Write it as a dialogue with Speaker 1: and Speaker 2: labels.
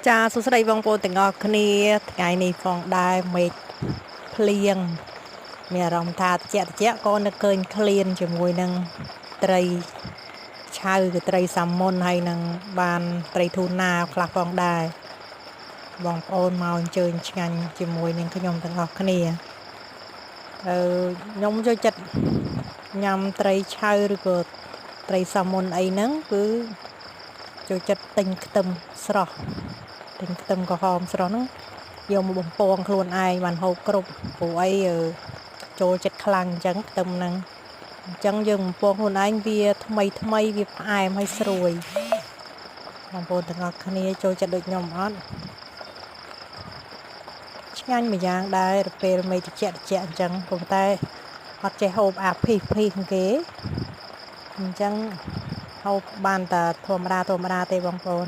Speaker 1: ចាសួស្តីបងប្អូនទាំងអស់គ្នាថ្ងៃនេះផងដែរមេឃភ្លៀងមានអារម្មណ៍ថាត្រជាក់ក៏នឹកឃើញឃ្លានជាមួយនឹងត្រីឆៅគឺត្រីសាម៉ុនហើយនឹងបានត្រីធូណាខ្លះផងដែរបងប្អូនមកអញ្ជើញឆ្ងាញ់ជាមួយនឹងខ្ញុំទាំងអស់គ្នាខ្ញុំចូលចិត្តញ៉ាំត្រីឆៅឬក៏ត្រីសាម៉ុនអីហ្នឹងគឺចូលចិត្តទិញខ្ទឹមស្រស់ទិញខ្ទឹមក្រហមស្រស់ហ្នឹងយកមកបំពងខ្លួនឯងបានហូបគ្រប់ព្រោះអីចូលចិត្តខ្លាំងអញ្ចឹងខ្ទឹមហ្នឹងអញ្ចឹងយើងបំពងខ្លួនឯងវាថ្មីវាផ្អែមហើយស្រួយបងប្អូនទាំងអស់គ្នាចូលចិត្តដូចខ្ញុំអត់ឆ្ងាញ់មួយយ៉ាងដែរពេលមេត្រជាក់អញ្ចឹងប៉ុន្តែអត់ចេះហូបអាភីគេអញ្ចឹងហូបបានតែធម្មតាទេបងប្អូន